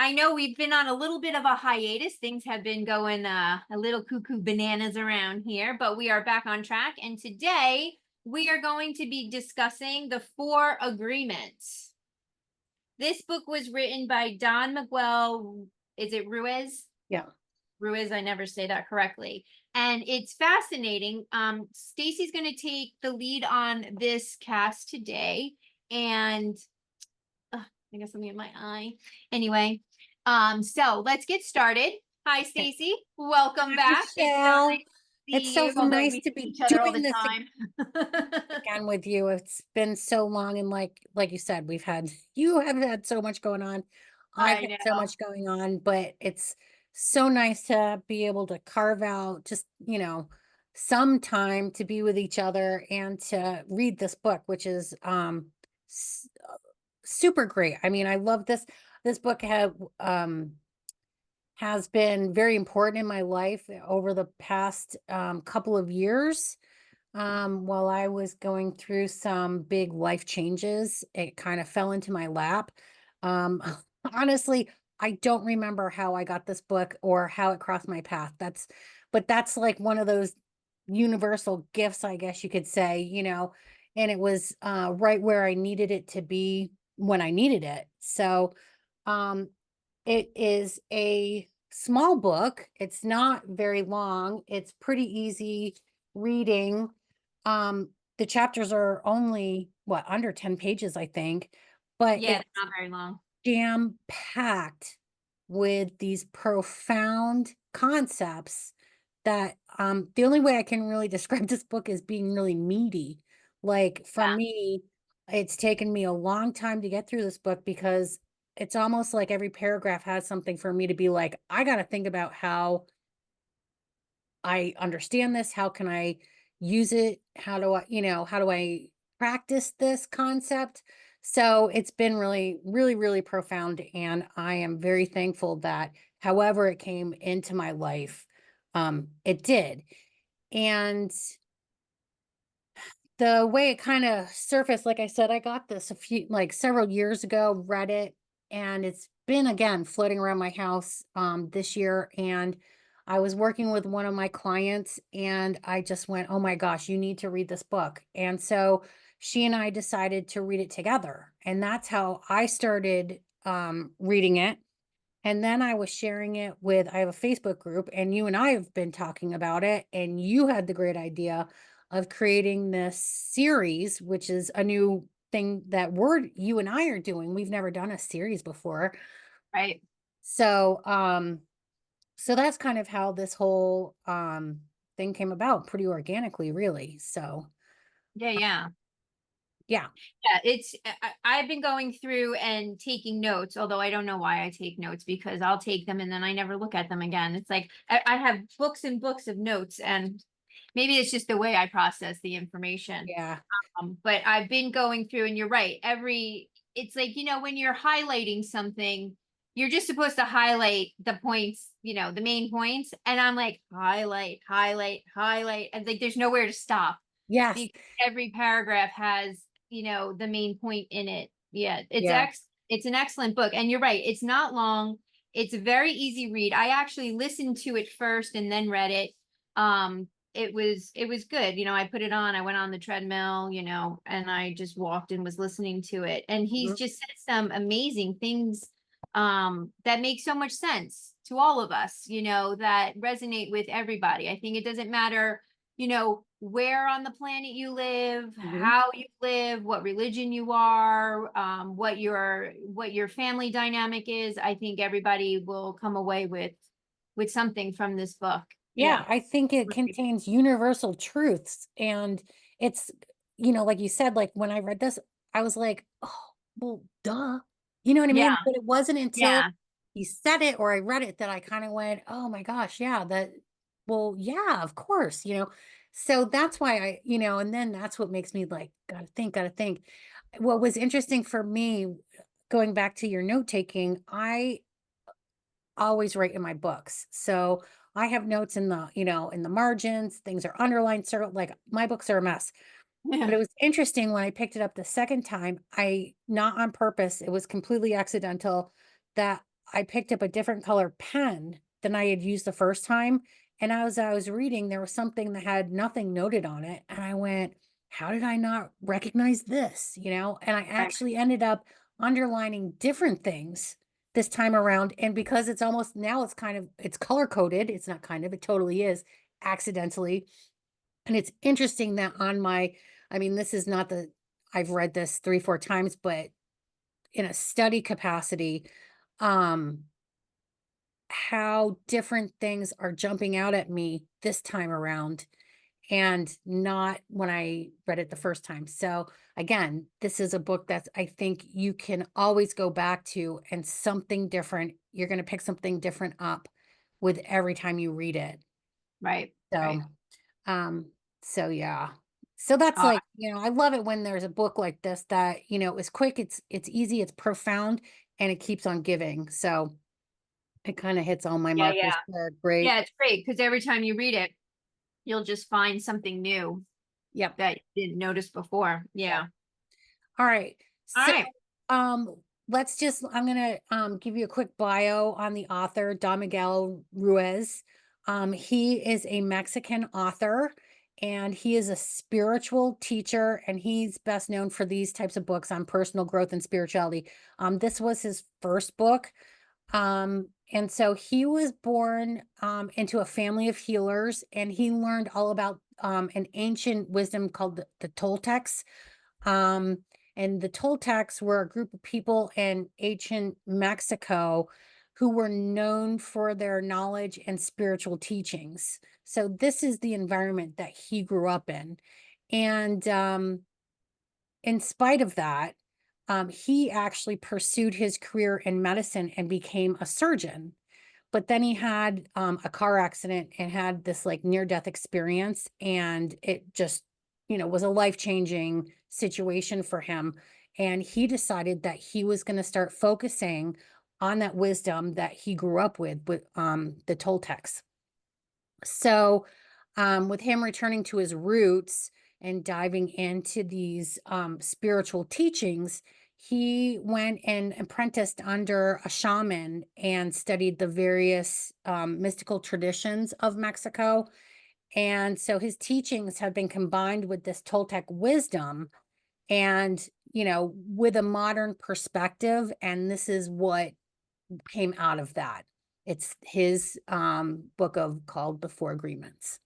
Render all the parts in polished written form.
I know we've been on a little bit of a hiatus. Things have been going a little cuckoo bananas around here, but we are back on track. And today we are going to be discussing the Four Agreements. This book was written by Don Miguel, is it Ruiz? Yeah. Ruiz, I never say that correctly. And it's fascinating. Stacy's going to take the lead on this cast today. And I got something in my eye. Anyway, so let's get started. Hi, Okay. Stacy. Welcome Hi, back. It's so nice Michelle. to It's see so you, although nice we to see be each other all doing the this time. again with you. It's been so long, and like you said, you have had so much going on. I've I had so know. much going on, but it's so nice to be able to carve out just, some time to be with each other and to read this book, which is super great. I mean, I love this book has been very important in my life over the past couple of years. While I was going through some big life changes, it kind of fell into my lap. Um, honestly, I don't remember how I got this book or how it crossed my path. But that's like one of those universal gifts, I guess you could say, and it was right where I needed it to be when I needed it. So, um, it is a small book. It's not very long. It's pretty easy reading. The chapters are only under 10 pages, I think, but Yeah, it's it's not very long. jam packed with these profound concepts that the only way I can really describe this book is being really meaty. Like for Yeah. me, it's taken me a long time to get through this book because it's almost like every paragraph has something for me to be like, I got to think about how I understand this. How can I use it? How do I practice this concept? So it's been really, really, really profound. And I am very thankful that however it came into my life, it did. And the way it kind of surfaced, like I said, I got this several years ago, read it, and it's been again floating around my house this year. And I was working with one of my clients, and I just went, "Oh my gosh, you need to read this book." And so she and I decided to read it together. And that's how I started reading it. And then I was sharing it I have a Facebook group, and you and I have been talking about it. And you had the great idea of creating this series, which is a new thing that you and I are doing. We've never done a series before. Right. So, so that's kind of how this whole thing came about pretty organically, really. So, Yeah, yeah. yeah. Yeah, I've been going through and taking notes, although I don't know why I take notes because I'll take them and then I never look at them again. It's like I have books and books of notes, and maybe it's just the way I process the information. Yeah. But I've been going through, and you're right. It's like, when you're highlighting something, you're just supposed to highlight the points, the main points. And I'm like, highlight, highlight, highlight. And like, there's nowhere to stop Yes. because every paragraph has, the main point in it. Yeah, Yeah. it's an excellent book. And you're right, it's not long. It's a very easy read. I actually listened to it first and then read it. It was good. I put it on, I went on the treadmill, and I just walked and was listening to it. And he's Mhm. just said some amazing things that make so much sense to all of us, that resonate with everybody. I think it doesn't matter, where on the planet you live, Mhm. how you live, what religion you are, what your family dynamic is. I think everybody will come away with something from this book. Yeah, Yeah. I think it contains universal truths. And it's, like you said, like when I read this, I was like, oh, well, duh. You know what I Yeah. mean? But it wasn't until Yeah. he said it or I read it that I kind of went, oh my gosh, yeah, well, yeah, of course, So that's why and then that's what makes me like, gotta think. What was interesting for me, going back to your note taking, I always write in my books. So I have notes in the margins, things are underlined, circled, like my books are a mess. But Yeah. it was interesting when I picked it up the second time, not on purpose, it was completely accidental that I picked up a different color pen than I had used the first time. And as I was reading, there was something that had nothing noted on it. And I went, how did I not recognize this? And I Right. actually ended up underlining different things this time around. And because it's almost now it's color coded. It's not kind of, it totally is accidentally. And it's interesting that I mean, this is not I've read this 3, 4 times, but in a study capacity, um, how different things are jumping out at me this time around and not when I read it the first time. So again, this is a book that I think you can always go back to and something different. You're going to pick something different up with every time you read it. Right. So, Right. um, so yeah. So that's Uh, like, I love it when there's a book like this that, is quick, it's easy, it's profound, and it keeps on giving. So it kind of hits all my yeah. markers Yeah. for great. Yeah. It's great because every time you read it, you'll just find something new Yep. that you didn't notice before. Yep. Yeah. All right. All So right. um I'm gonna give you a quick bio on the author, Don Miguel Ruiz. He is a Mexican author and he is a spiritual teacher, and he's best known for these types of books on personal growth and spirituality. This was his first book. And so he was born into a family of healers, and he learned all about an ancient wisdom called the Toltecs. Um, and the Toltecs were a group of people in ancient Mexico who were known for their knowledge and spiritual teachings. So this is the environment that he grew up in. And in spite of that, he actually pursued his career in medicine and became a surgeon. But then he had a car accident and had this like near death experience. And it just, was a life changing situation for him. And he decided that he was going to start focusing on that wisdom that he grew up with the Toltecs. So, with him returning to his roots and diving into these spiritual teachings, he went and apprenticed under a shaman and studied the various mystical traditions of Mexico. And so his teachings have been combined with this Toltec wisdom and, with a modern perspective. And this is what came out of that. It's his book of called The Four Agreements.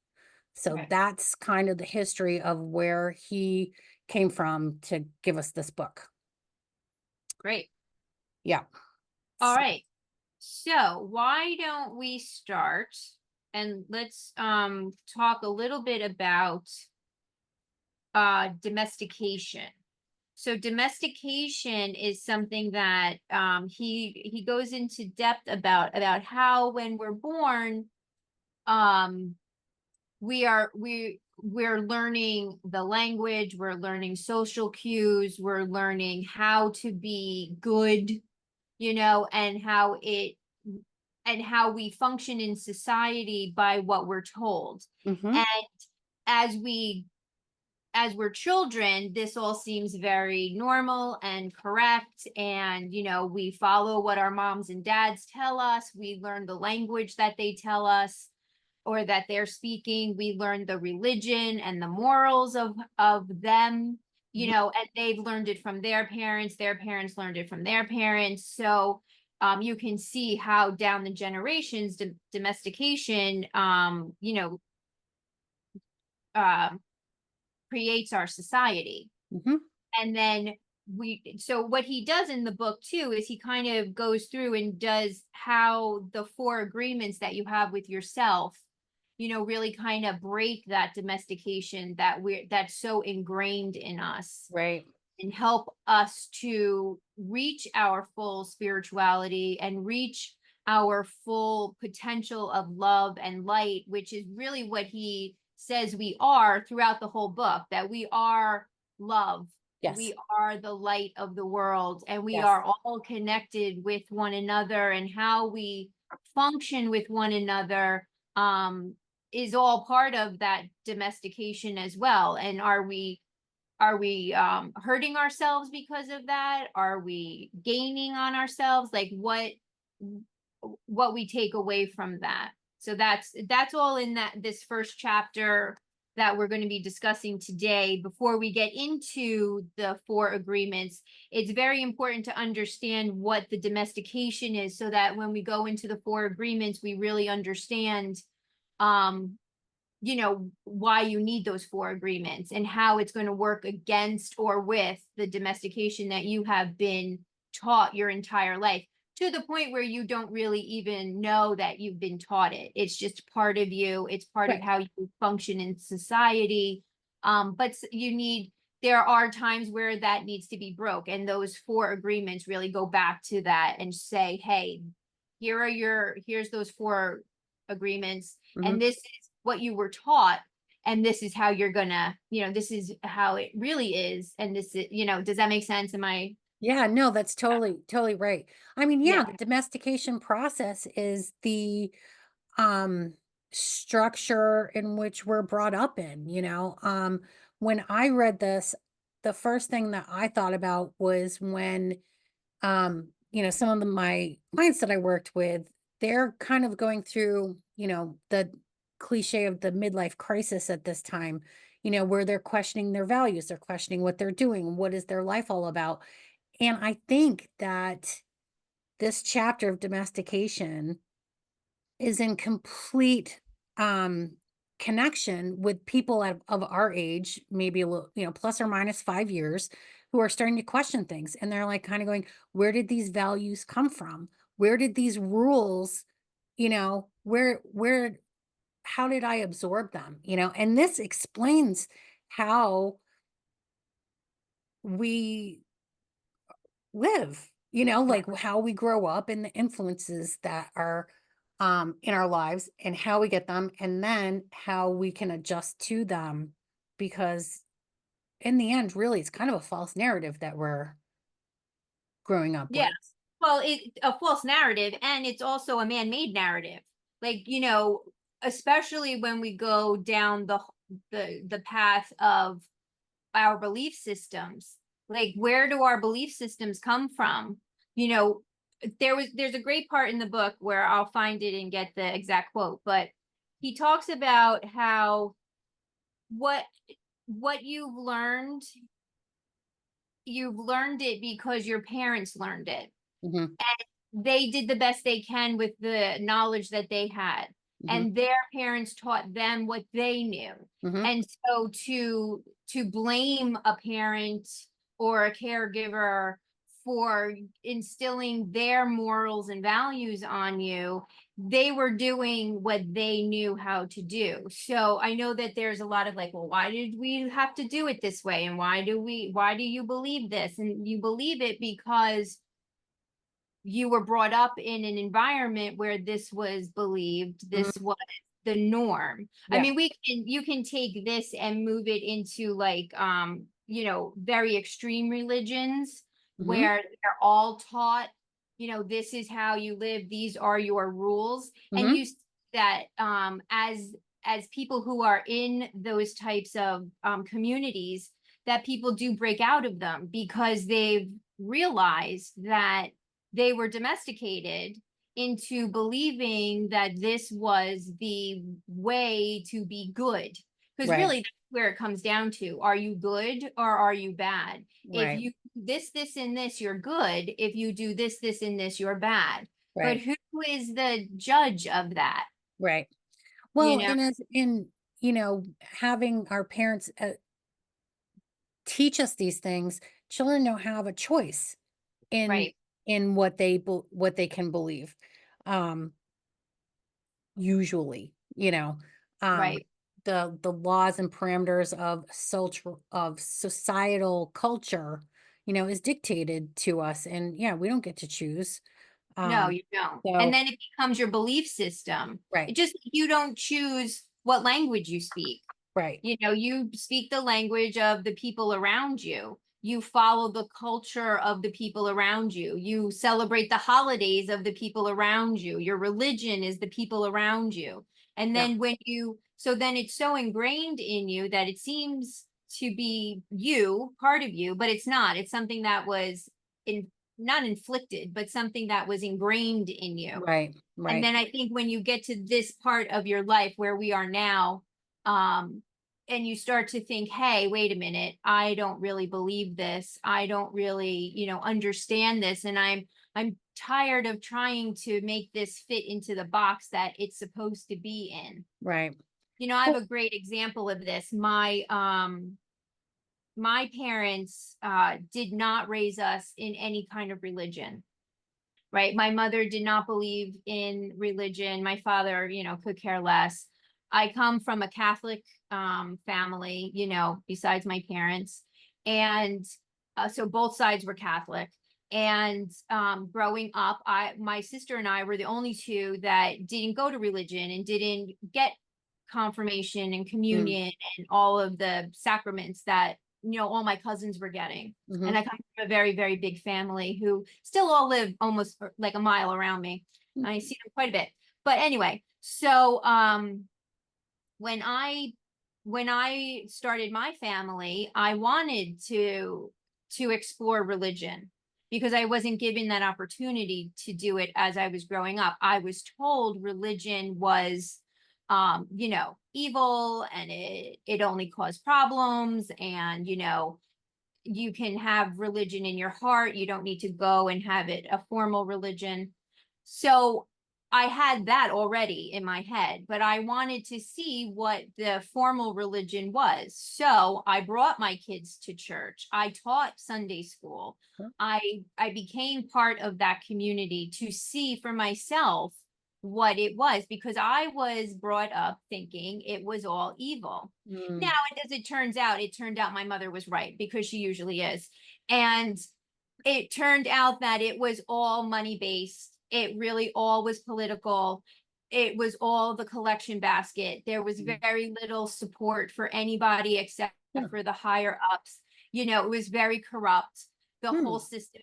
So Okay. that's kind of the history of where he came from to give us this book. Great. Yeah. All So, right. So why don't we start and let's talk a little bit about domestication. So domestication is something that he goes into depth about how when we're born um we're learning the language, we're learning social cues, we're learning how to be good, and how we function in society by what we're told. mhm, And as we're children, this all seems very normal and correct. And, we follow what our moms and dads tell us. We learn the language that they tell us or that they're speaking. We learn the religion and the morals of them, mhm, and they've learned it from their parents learned it from their parents. So you can see how down the generations, domestication, uh, creates our society. mhm. And then so what he does in the book too is he kind of goes through and does how the four agreements that you have with yourself, really kind of break that domestication that's so ingrained in us Right. and help us to reach our full spirituality and reach our full potential of love and light, which is really what he says we are throughout the whole book, that we are love. Yes. We are the light of the world, and we Yes. are all connected with one another, and how we function with one another is all part of that domestication as well. And are we hurting ourselves because of that? Are we gaining on ourselves? Like what we take away from that. So that's all in that this first chapter that we're going to be discussing today. Before we get into the four agreements, it's very important to understand what the domestication is so that when we go into the four agreements, we really understand um why you need those four agreements and how it's going to work against or with the domestication that you have been taught your entire life, to the point where you don't really even know that you've been taught it. It's just part of you. It's part of Right. how you function in society. But there are times where that needs to be broke. And those four agreements really go back to that and say, hey, here's those four agreements. Hmm. And this is what you were taught. And this is how you're gonna, this is how it really is. And this is, does that make sense? Am I? Yeah, no, that's totally right. I mean, yeah, Yeah. the domestication process is the um structure in which we're brought up in, you know. When I read this, the first thing that I thought about was when some of my clients that I worked with, they're kind of going through, the cliche of the midlife crisis at this time, where they're questioning their values, they're questioning what they're doing, what is their life all about. And I think that this chapter of domestication is in complete um connection with people of our age, maybe a little, plus or minus 5 years, who are starting to question things. And they're like kind of going, where did these values come from? Where did these rules, where how did I absorb them? And this explains how we live, like how we grow up and the influences that are in our lives and how we get them and then how we can adjust to them, because in the end really it's kind of a false narrative that we're growing up Yeah. with. Well, it's a false narrative, and it's also a man-made narrative. Like, especially when we go down the path of our belief systems. Like, where do our belief systems come from? You know, there's a great part in the book where I'll find it and get the exact quote, but he talks about how what what you've learned it because your parents learned it. Hmm. They did the best they can with the knowledge that they had, Hmm. and their parents taught them what they knew. Hmm. And so to blame a parent or a caregiver for instilling their morals and values on you, they were doing what they knew how to do. So I know that there's a lot of like, well, why did we have to do it this way, and why do you believe this? And you believe it because you were brought up in an environment where this was believed, this Hmm. was the norm. I Yeah. mean, you can take this and move it into like very extreme religions Hmm. where they're all taught, this is how you live, these are your rules. And Hmm. you see that as people who are in those types of communities, that people do break out of them because they've realized that they were domesticated into believing that this was the way to be good. Because Right. really, that's where it comes down to. Are you good or are you bad? If Right. you do this, and this, you're good. If you do this, and this, you're bad. But Right. who is the judge of that? Right. You Well, know, and as in, having our parents teach us these things, children don't have a choice in right, what what they can believe. Um, usually, um, right. the laws and parameters of societal culture, is dictated to us, and yeah, we don't get to choose. No, Um, you don't. And so then it becomes your belief system. right, It just, you don't choose what language you speak. right, You speak the language of the people around you. You follow the culture of the people around you. You celebrate the holidays of the people around you. Your religion is the people around you. And yeah, then so then it's so ingrained in you that it seems to be you, part of you, but it's not. It's something that was not inflicted, but something that was ingrained in you. Right, And right, then I think when you get to this part of your life where we are now, um, and you start to think, hey, wait a minute, I don't really believe this. I don't really, understand this. And I'm tired of trying to make this fit into the box that it's supposed to be in. right. I have Well, a great example of this. My parents did not raise us in any kind of religion, right? My mother did not believe in religion. My father, could care less. I come from a Catholic family, besides my parents. And so both sides were Catholic. And growing up, my sister and I were the only two that didn't go to religion and didn't get confirmation and mm, communion and all of the sacraments that all my cousins were getting. And mhm, I come from a very, very big family who still all live almost like a mile around me. mm, I see them quite a bit. But anyway, so when I when I started my family, I wanted to explore religion because I wasn't given that opportunity to do it as I was growing up. I was told religion was evil, and it only caused problems, and you can have religion in your heart. You don't need to go and have it a formal religion. So I had that already in my head, but I wanted to see what the formal religion was. So I brought my kids to church. I taught Sunday school. huh, I became part of that community to see for myself what it was, because I was brought up thinking it was all evil. Now, mm, as it turned out my mother was right, because she usually is. And it turned out that it was all money based. It really all was political. It was all the collection basket. There was mm, very little support for anybody except yeah, for the higher ups. It was very corrupt, the whole mm, system.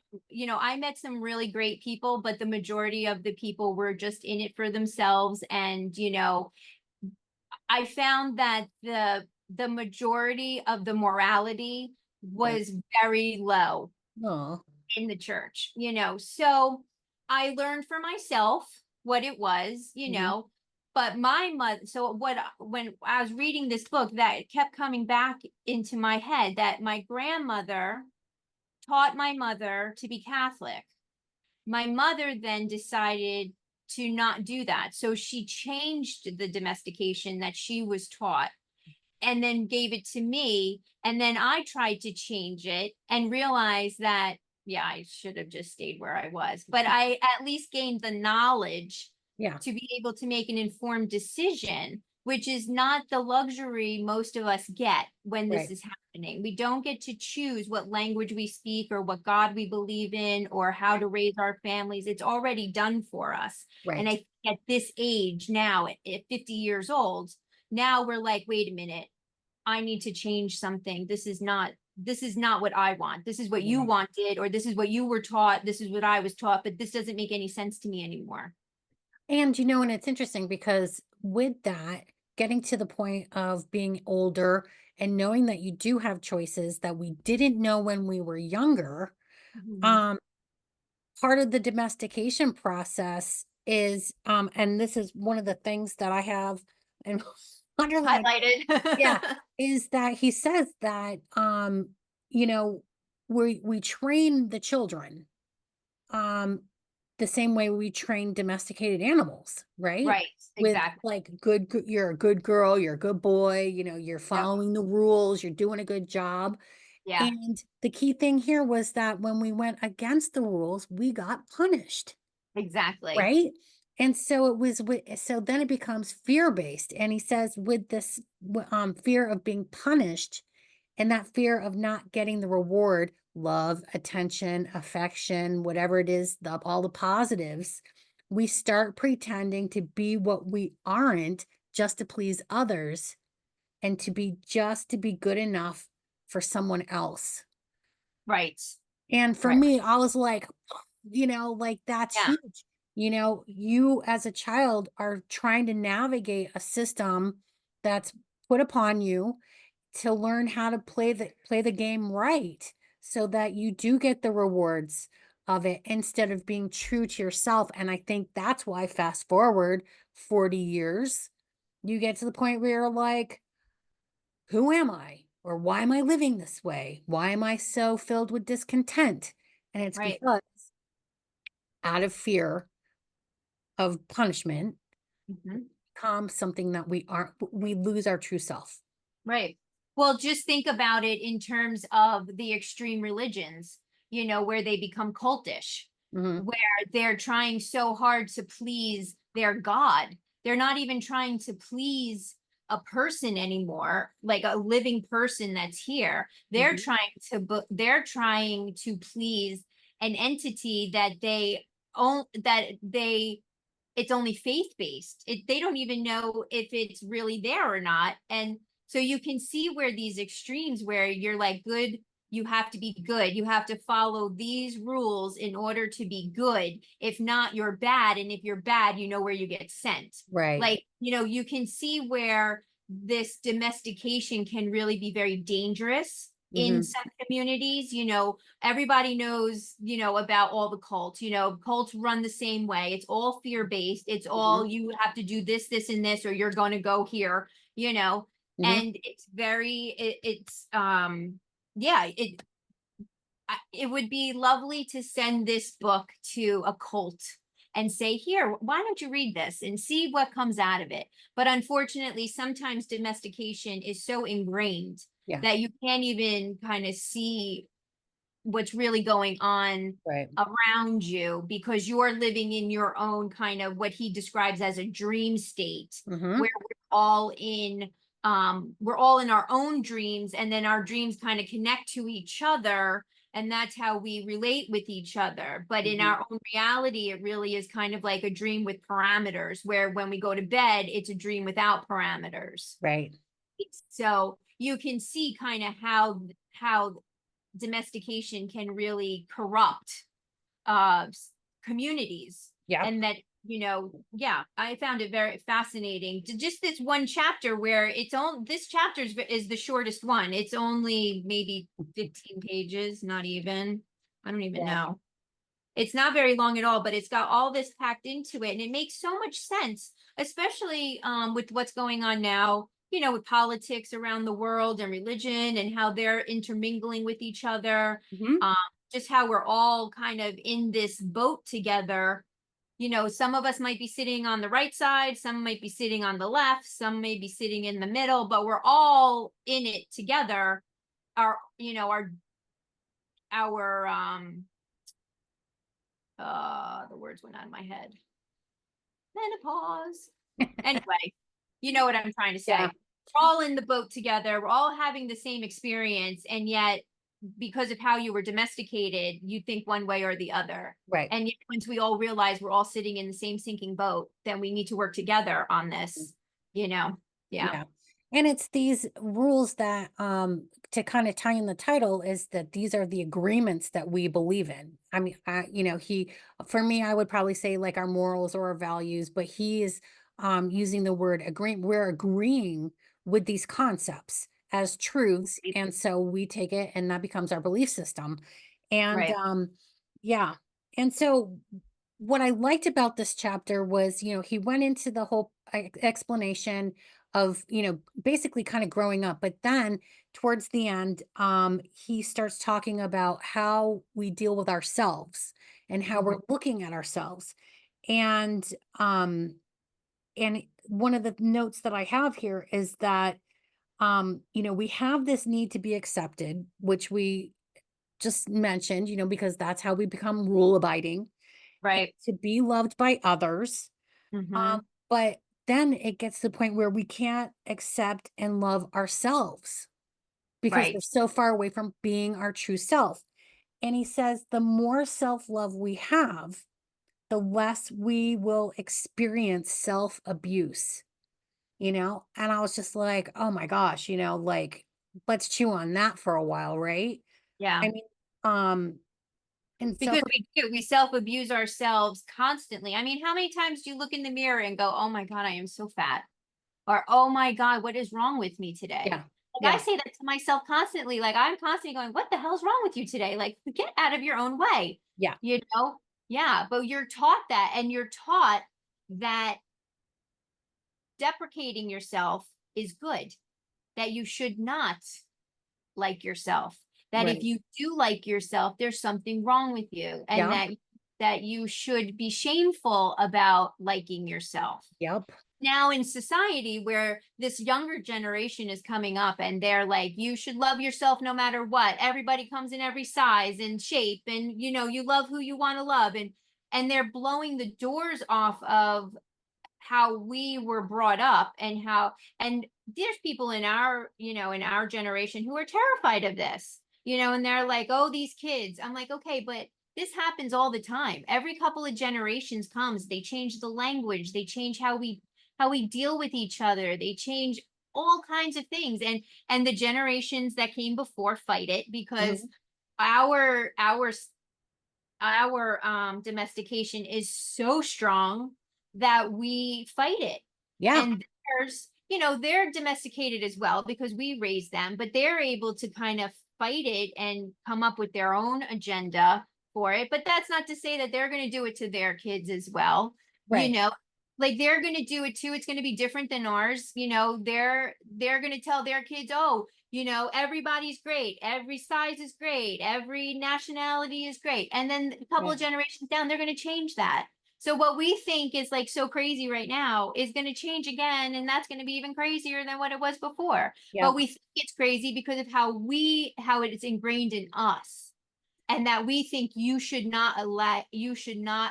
I met some really great people, but the majority of the people were just in it for themselves. And, I found that the majority of the morality yeah. was very low Aw, in the church. So I learned for myself what it was, mhm, but my mother, so when I was reading this book, that kept coming back into my head, that my grandmother taught my mother to be Catholic. My mother then decided to not do that. So she changed the domestication that she was taught and then gave it to me. And then I tried to change it and realized that, yeah, I should have just stayed where I was. But I at least gained the knowledge yeah, to be able to make an informed decision, which is not the luxury most of us get when this right, is happening. We don't get to choose what language we speak or what God we believe in or how to raise our families. It's already done for us. And right. I at this age now, at 50 years old, now we're like, wait a minute, I need to change something. This is not what I want. This is what you Yeah. wanted, or this is what you were taught. This is what I was taught, but this doesn't make any sense to me anymore. And, and it's interesting because with that, getting to the point of being older and knowing that you do have choices that we didn't know when we were younger, Mhm. um, part of the domestication process is, and this is one of the things that I have and underlined, yeah, Highlighted. is that he says that, you know, we train the children, um, the same way we train domesticated animals, right? Right, With exactly. like you're a good girl, you're a good boy, you're Yep. following the rules, you're doing a good job. Yeah, And the key thing here was that when we went against the rules, we got punished, exactly. right? And so it was so then it becomes fear-based. And he says with this fear of being punished and that fear of not getting the reward, love, attention, affection, whatever it is, all the positives, we start pretending to be what we aren't just to please others and to be good enough for someone else. Right. And for Right. me, I was like, like that's Yeah. huge. You as a child are trying to navigate a system that's put upon you to learn how to play the game right so that you do get the rewards. of it instead of being true to yourself. And I think that's why, fast forward 40 years, you get to the point where you're like, who am I? Or why am I living this way? Why am I so filled with discontent? And it's Right. because out of fear of punishment, Mhm. become something that we aren't, we lose our true self. Right. Well, just think about it in terms of the extreme religions, where they become cultish, Hmm. where they're trying so hard to please their God. They're not even trying to please a person anymore, like a living person that's here. Hmm. They're trying to please an entity that they own, that they it's only faith-based. They don't even know if it's really there or not. And so you can see where these extremes where you're like good, you have to be good. You have to follow these rules in order to be good. If not, you're bad. And if you're bad, you know where you get sent. Right. Like, you can see where this domestication can really be very dangerous in Hmm. some communities. Everybody knows, about all the cults. Cults run the same way. It's all fear-based. It's Hmm. all you have to do this, this, and this, or you're going to go here, Hmm. and it's very, yeah, it would be lovely to send this book to a cult and say, here, why don't you read this and see what comes out of it? But unfortunately, sometimes domestication is so ingrained Yeah. that you can't even kind of see what's really going on Right. around you because you're living in your own kind of what he describes as a dream state Hmm. where we're all in our own dreams, and then our dreams kind of connect to each other, and that's how we relate with each other. But in Hmm. our own reality, it really is kind of like a dream with parameters, where when we go to bed, it's a dream without parameters. Right. So you can see kind of how domestication can really corrupt uh communities. Yeah. And that, yeah, I found it very fascinating. Just this one chapter where this chapter is the shortest one. It's only maybe 15 pages, not even. I don't even Yeah. know. It's not very long at all, but it's got all this packed into it, and it makes so much sense, especially with what's going on now, with politics around the world and religion and how they're intermingling with each other. Hmm. Um, just how we're all kind of in this boat together. Some of us might be sitting on the right side, some might be sitting on the left, some may be sitting in the middle, but we're all in it together. Our you know our our the words went out of my head. Menopause. Anyway, you know what I'm trying to Yeah. say. We're all in the boat together. We're all having the same experience. And yet, because of how you were domesticated, you think one way or the other. Right. And yet, once we all realize we're all sitting in the same sinking boat, then we need to work together on this, you know? Yeah. Yeah. And it's these rules that, to kind of tie in the title, is that these are the agreements that we believe in. I mean, for me, I would probably say like our morals or our values, but he is using the word agree. We're agreeing with these concepts as truths. And so we take it and that becomes our belief system. And Right. yeah. And so what I liked about this chapter was, he went into the whole explanation of, basically kind of growing up. But then towards the end, he starts talking about how we deal with ourselves and how Mhm. we're looking at ourselves. And um, and one of the notes that I have here is that we have this need to be accepted, which we just mentioned, because that's how we become rule abiding, and Right. to be loved by others. Hmm. But then it gets to the point where we can't accept and love ourselves because we're Right. so far away from being our true self. And he says the more self love we have, the less we will experience self abuse. And I was just like, oh my gosh, like, let's chew on that for a while, right? Yeah. I mean, um, and self, Because we self-abuse ourselves constantly. I mean, how many times do you look in the mirror and go, oh my God, I am so fat? Or, oh my God, what is wrong with me yeah, today? Like I Yeah. say that to myself constantly. Like I'm constantly going, what the hell's wrong with you today? Like get out of your own way, Yeah. you know? Yeah. But you're taught that, and you're taught that deprecating yourself is good, that you should not like yourself, that if Right. you do like yourself, there's something wrong with you, and Yeah. that you should be shameful about liking yourself. Yep. Now in society where this younger generation is coming up and they're like, you should love yourself no matter what, everybody comes in every size and shape, and you love who you want to love, and they're blowing the doors off of how we were brought up, and there's people in our generation who are terrified of this, and they're like, oh, these kids. I'm like, okay, but this happens all the time. Every couple of generations comes, they change the language, they change how we deal with each other, they change all kinds of things, and the generations that came before fight it because Mhm. our domestication is so strong that we fight it. Yeah. And they're domesticated as well because we raise them, but they're able to kind of fight it and come up with their own agenda for it. But that's not to say that they're going to do it to their kids as well. you Right. know like they're going to do it too. It's going to be different than ours. They're going to tell their kids, oh, everybody's great, every size is great, every nationality is great, and then a couple Yeah. of generations down they're going to change that. So what we think is like so crazy right now is going to change again, and that's going to be even crazier than what it was before. But Yep. we think it's crazy because of how it is ingrained in us, and that we think you should not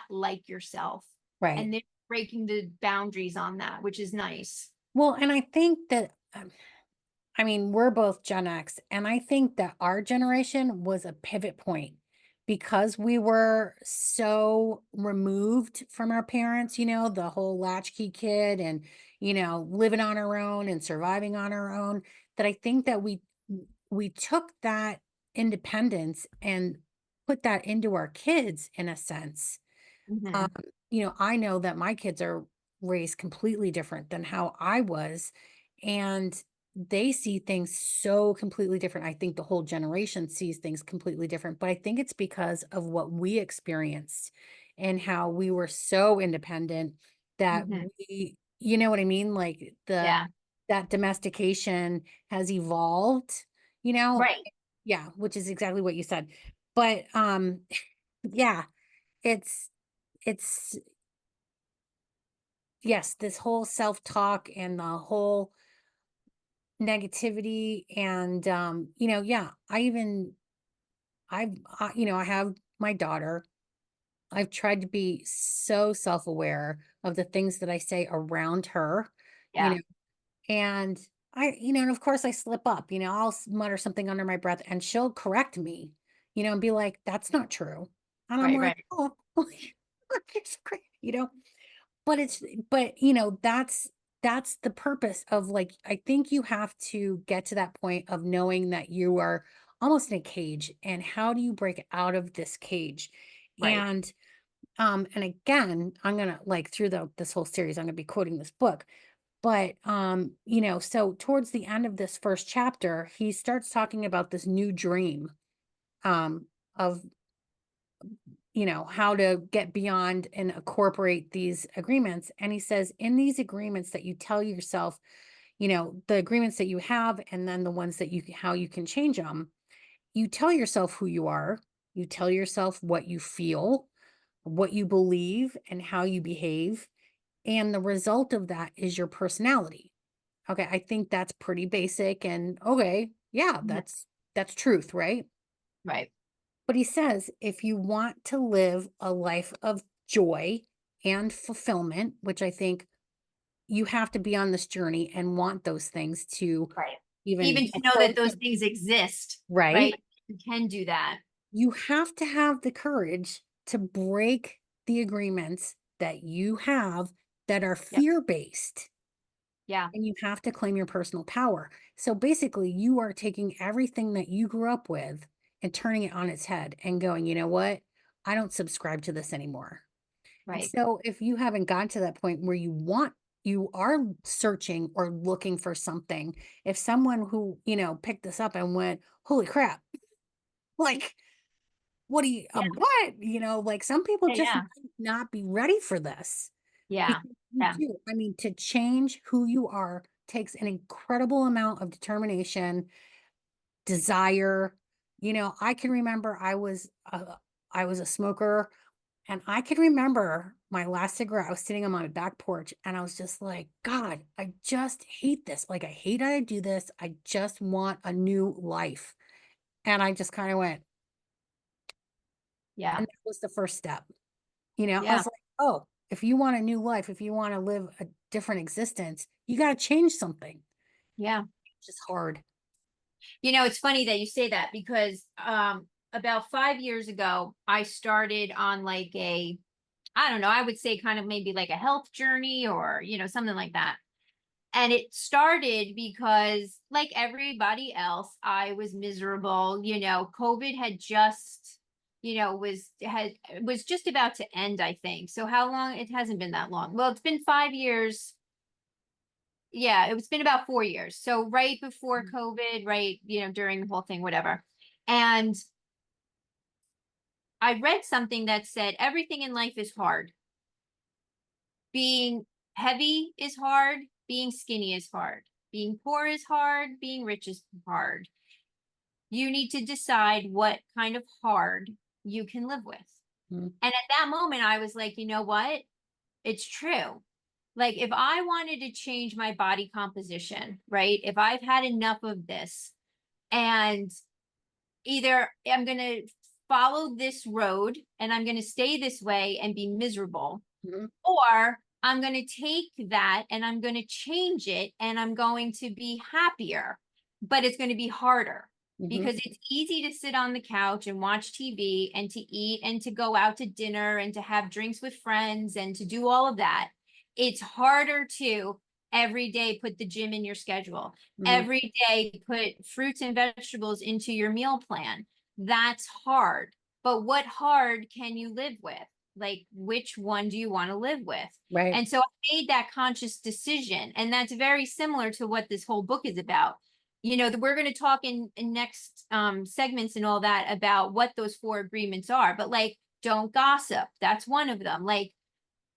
like yourself, Right. and they're breaking the boundaries on that, which is nice. Well, and I think that, I mean, we're both Gen X, and I think that our generation was a pivot point because we were so removed from our parents, the whole latchkey kid and, living on our own and surviving on our own, that I think that we took that independence and put that into our kids in a sense. Um, Hmm. I know that my kids are raised completely different than how I was, and they see things so completely different. I think the whole generation sees things completely different, but I think it's because of what we experienced and how we were so independent that Hmm. you know what I mean? Like Yeah. that domestication has evolved, you know? Right. Yeah, which is exactly what you said. But yeah, it's it's yes, this whole self-talk and the whole negativity and, yeah, I have my daughter. I've tried to be so self-aware of the things that I say around her, you Yeah. know, and and of course I slip up, I'll mutter something under my breath and she'll correct me, and be like, that's not true. And I'm Right. like, Right. oh, it's great, But that's the purpose of, like, I think you have to get to that point of knowing that you are almost in a cage, and how do you break out of this cage? Right. And again, I'm gonna, like, through this whole series, I'm gonna be quoting this book. But so towards the end of this first chapter, he starts talking about this new dream of how to get beyond and incorporate these agreements. And he says, in these agreements that you tell yourself, the agreements that you have, and then the ones that how you can change them, you tell yourself who you are, you tell yourself what you feel, what you believe, and how you behave. And the result of that is your personality. Okay. I think that's pretty basic. And okay. Yeah, Mhm. that's truth, right? Right. But he says, if you want to live a life of joy and fulfillment, which I think you have to be on this journey and want those things to Right. even Even to know that those things exist, right. right? You can do that. You have to have the courage to break the agreements that you have that are Yep. fear based, Yeah. and you have to claim your personal power. So basically, you are taking everything that you grew up with and turning it on its head and going, you know what? I don't subscribe to this anymore. And Right. so if you haven't gotten to that point where you want you are searching or looking for something, if someone who, picked this up and went, "Holy crap," like, "What do you Yeah. what?" Like, some people just Yeah. might not be ready for this Yeah. because you Yeah. do. I mean, to change who you are takes an incredible amount of determination, desire. I can remember I was a smoker, and I can remember my last cigarette. I was sitting on my back porch and I was just like, God, I just hate this. Like, I hate how I do this. I just want a new life. And I just kind of went, Yeah. and that was the first step. I Yeah. was like, oh, if you want a new life, if you want to live a different existence, you got to change something. Yeah. It's just hard. It's funny that you say that because about 5 years ago, I started on like I don't know, I would say kind of maybe like a health journey or, something like that. And it started because like everybody else, I was miserable. COVID had just, was just about to end, I think. So how long? It hasn't been that long. Well, it's been 5 years. Yeah, it's been about 4 years. So right before Mm. COVID, right, during the whole thing, whatever. And I read something that said everything in life is hard. Being heavy is hard, being skinny is hard, being poor is hard, being rich is hard. You need to decide what kind of hard you can live with. Mm. And at that moment, I was like, you know what? It's true. Like, if I wanted to change my body composition, right? If I've had enough of this, and either I'm going to follow this road and I'm going to stay this way and be miserable, Mhm. or I'm going to take that and I'm going to change it and I'm going to be happier, but it's going to be harder Mhm. because it's easy to sit on the couch and watch TV and to eat and to go out to dinner and to have drinks with friends and to do all of that. It's harder to every day put the gym in your schedule, Mhm. every day put fruits and vegetables into your meal plan. That's hard. But what hard can you live with? Like, which one do you want to live with? Right. And so I made that conscious decision. And that's very similar to what this whole book is about. We're going to talk in next segments and all that about what those four agreements are. But like, don't gossip. That's one of them. Like,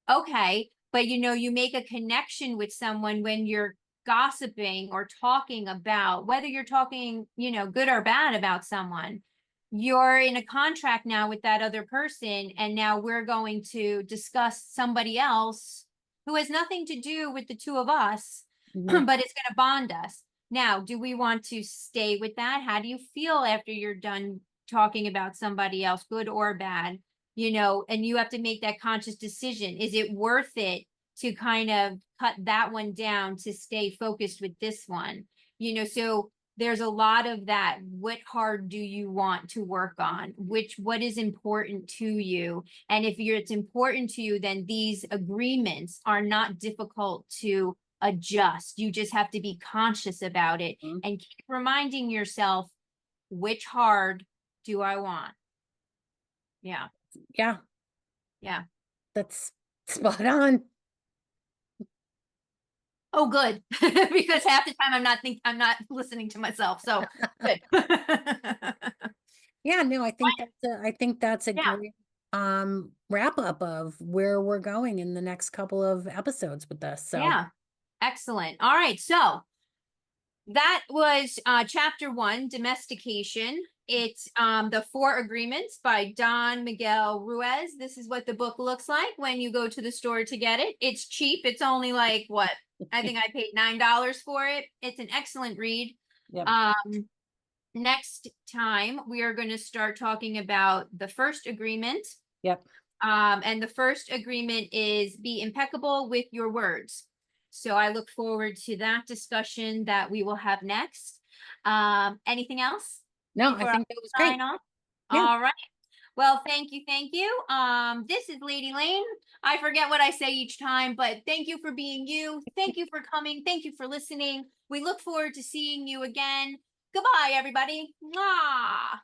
okay, but you make a connection with someone when you're gossiping or talking about whether you're talking, good or bad about someone. You're in a contract now with that other person, and now we're going to discuss somebody else who has nothing to do with the two of us, Mhm. but it's going to bond us. Now, do we want to stay with that? How do you feel after you're done talking about somebody else, good or bad? And you have to make that conscious decision. Is it worth it to kind of cut that one down to stay focused with this one? So there's a lot of that. What hard do you want to work on? What is important to you? And if it's important to you, then these agreements are not difficult to adjust. You just have to be conscious about it Mhm. and keep reminding yourself, which hard do I want? Yeah. Yeah, Yeah. that's spot on. Oh, good. Because half the time I'm not listening to myself. So good. Yeah, no, I think that's a Yeah. great wrap up of where we're going in the next couple of episodes with this. So, Yeah. Excellent. All right. So that was chapter one, domestication. It's the four agreements by Don Miguel Ruiz. This is what the book looks like when you go to the store to get it. It's cheap. It's only like what? I think I paid $9 for it. It's an excellent read. yep. Um, Next time, we are going to start talking about the first agreement. Yep. And the first agreement is be impeccable with your words. So I look forward to that discussion that we will have next. Anything else No, I before I think that was great. sign off? Yeah. All right. Well, thank you, thank you. This is Lady Lane. I forget what I say each time, but thank you for being you. Thank you for coming. Thank you for listening. We look forward to seeing you again. Goodbye, everybody. Mwah.